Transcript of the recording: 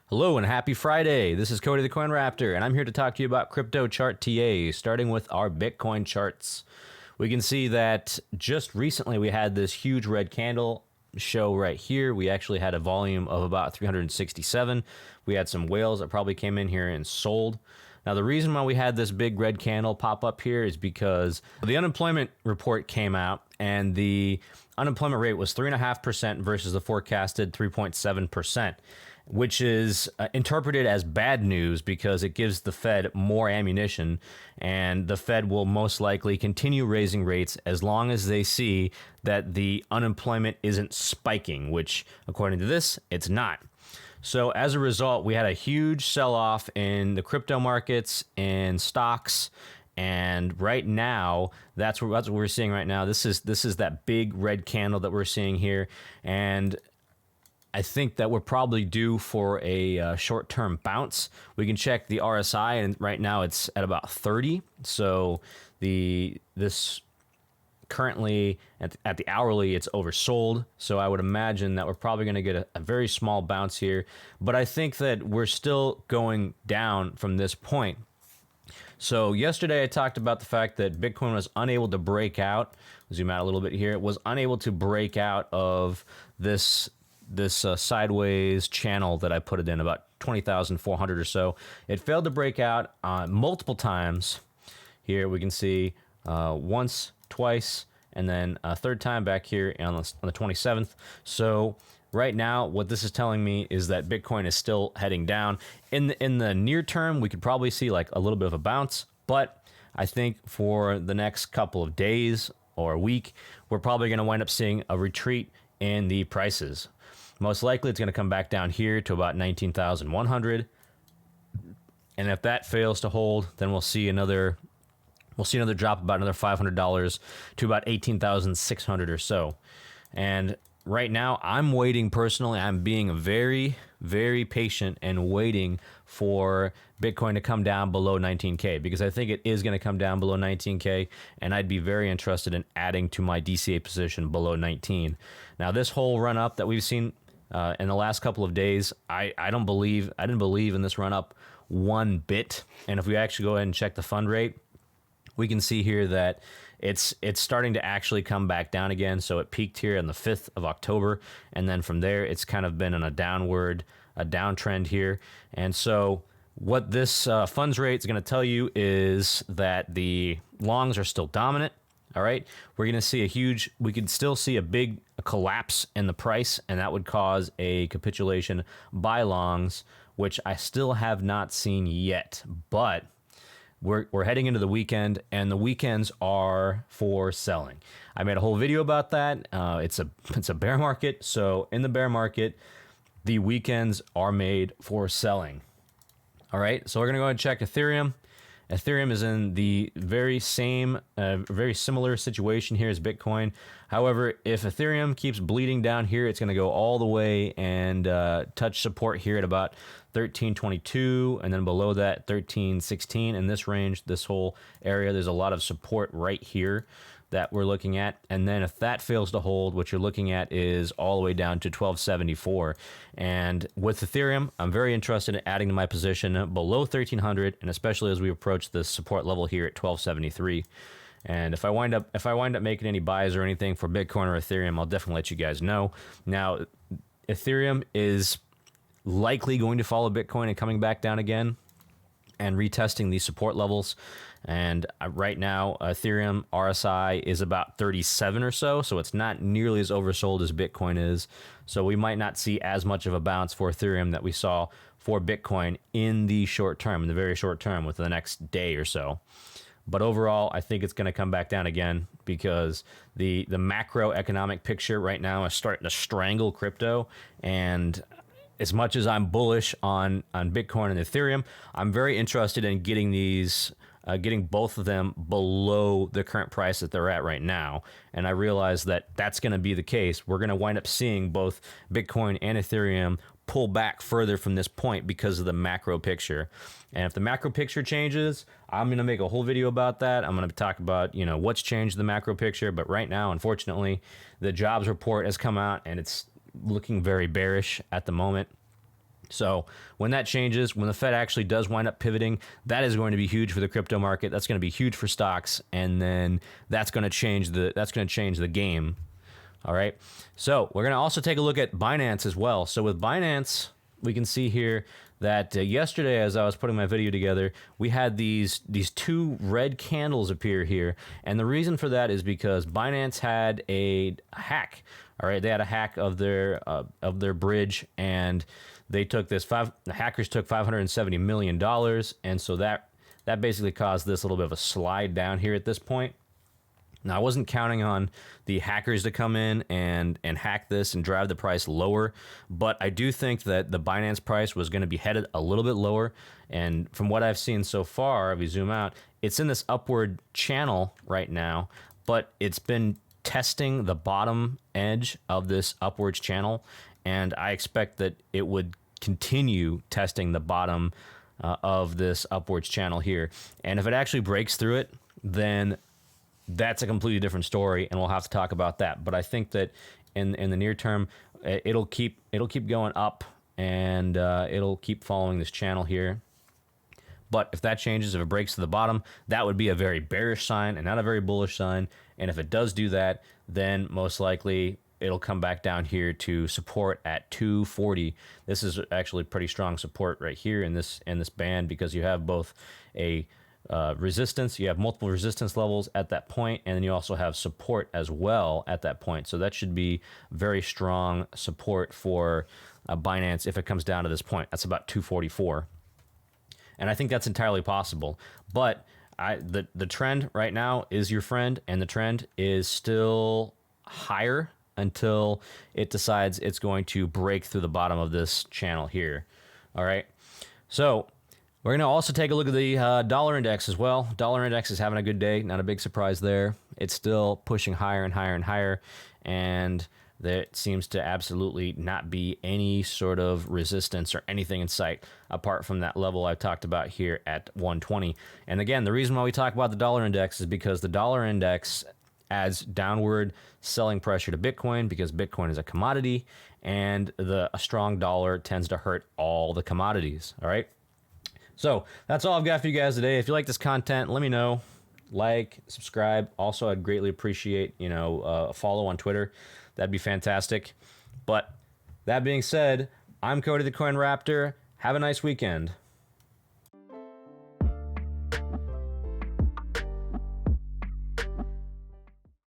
Hello and happy Friday. This is Cody the Coin Raptor, and I'm here to talk to you about Crypto Chart TA, starting with our Bitcoin charts. We can see that just recently we had this huge red candle show right here. We actually had a volume of about 367. We had some whales that probably came in here and sold. Now, the reason why we had this big red candle pop up here is because the unemployment report came out and the unemployment rate was 3.5% versus the forecasted 3.7%. Which is interpreted as bad news because it gives the Fed more ammunition, and the Fed will most likely continue raising rates as long as they see that the unemployment isn't spiking, which, according to this, it's not. So as a result, we had a huge sell-off in the crypto markets and stocks. And right now, that's what we're seeing right now. This is that big red candle that we're seeing here, and I think that we're probably due for a short-term bounce. We can check the RSI, and right now it's at about 30. So this currently at the hourly, it's oversold. So I would imagine that we're probably going to get a very small bounce here. But I think that we're still going down from this point. So yesterday I talked about the fact that Bitcoin was unable to break out. Zoom out a little bit here. It was unable to break out of this sideways channel that I put it in, about 20,400 or so. It failed to break out multiple times. Here we can see once, twice, and then a third time back here on the 27th. So right now, what this is telling me is that Bitcoin is still heading down. In the near term, we could probably see like a little bit of a bounce, but I think for the next couple of days or a week, we're probably going to wind up seeing a retreat in the prices. Most likely, it's going to come back down here to about 19,100, and if that fails to hold, then we'll see another drop, about another $500 to about 18,600 or so. And right now, I'm waiting personally. I'm being very, very patient and waiting for Bitcoin to come down below 19K, because I think it is going to come down below 19K, and I'd be very interested in adding to my DCA position below 19. Now, this whole run up that we've seen in the last couple of days, I didn't believe in this run up one bit. And if we actually go ahead and check the fund rate, we can see here that it's starting to actually come back down again. So it peaked here on the 5th of October, and then from there it's kind of been in a downtrend here. And so what this funds rate is going to tell you is that the longs are still dominant. All right, we're going to see we could still see a big collapse in the price, and that would cause a capitulation by longs, which I still have not seen yet. But we're heading into the weekend, and the weekends are for selling. I made a whole video about that. It's a bear market, so in the bear market, the weekends are made for selling. All right, so we're going to go ahead and check Ethereum. Ethereum is in the very similar situation here as Bitcoin. However, if Ethereum keeps bleeding down here, it's going to go all the way and touch support here at about 1322, and then below that 1316. In this range, this whole area, there's a lot of support right here that we're looking at. And then if that fails to hold, what you're looking at is all the way down to 1274. And with Ethereum, I'm very interested in adding to my position below 1300, and especially as we approach the support level here at 1273. And if I wind up making any buys or anything for Bitcoin or Ethereum, I'll definitely let you guys know. Now, Ethereum is likely going to follow Bitcoin and coming back down again and retesting these support levels. And right now, Ethereum RSI is about 37 or so, so it's not nearly as oversold as Bitcoin is. So we might not see as much of a bounce for Ethereum that we saw for Bitcoin in the short term, in the very short term, within the next day or so. But overall, I think it's going to come back down again because the macroeconomic picture right now is starting to strangle crypto. And as much as I'm bullish on Bitcoin and Ethereum, I'm very interested in getting both of them below the current price that they're at right now. And I realize that that's going to be the case. We're going to wind up seeing both Bitcoin and Ethereum pull back further from this point because of the macro picture. And if the macro picture changes, I'm going to make a whole video about that. I'm going to talk about, what's changed the macro picture. But right now, unfortunately, the jobs report has come out and it's looking very bearish at the moment. So when that changes, when the Fed actually does wind up pivoting, that is going to be huge for the crypto market. That's going to be huge for stocks, and then that's going to change the game. All right. So we're going to also take a look at Binance as well. So with Binance, we can see here that yesterday, as I was putting my video together, we had these two red candles appear here, and the reason for that is because Binance had a hack. All right, they had a hack of their bridge, and they took the hackers took $570 million, and so that basically caused this little bit of a slide down here at this point. Now, I wasn't counting on the hackers to come in and hack this and drive the price lower, but I do think that the Binance price was going to be headed a little bit lower. And from what I've seen so far, if we zoom out, it's in this upward channel right now, but it's been testing the bottom edge of this upwards channel, and I expect that it would continue testing the bottom of this upwards channel here. And if it actually breaks through it, then that's a completely different story, and we'll have to talk about that. But I think that in the near term, it'll keep going up, and it'll keep following this channel here. But if that changes, if it breaks to the bottom, that would be a very bearish sign and not a very bullish sign. And if it does do that, then most likely it'll come back down here to support at 240. This is actually pretty strong support right here in this band, because you have both a resistance, you have multiple resistance levels at that point, and then you also have support as well at that point. So that should be very strong support for Binance if it comes down to this point. That's about 244. And I think that's entirely possible. But the trend right now is your friend, and the trend is still higher until it decides it's going to break through the bottom of this channel here. All right. So we're going to also take a look at the dollar index as well. Dollar index is having a good day. Not a big surprise there. It's still pushing higher and higher and higher, and there seems to absolutely not be any sort of resistance or anything in sight apart from that level I've talked about here at 120. And again, the reason why we talk about the dollar index is because the dollar index adds downward selling pressure to Bitcoin, because Bitcoin is a commodity, and a strong dollar tends to hurt all the commodities. All right. So that's all I've got for you guys today. If you like this content, let me know. Like, subscribe. Also, I'd greatly appreciate, a follow on Twitter. That'd be fantastic. But that being said, I'm Cody the Coin Raptor. Have a nice weekend.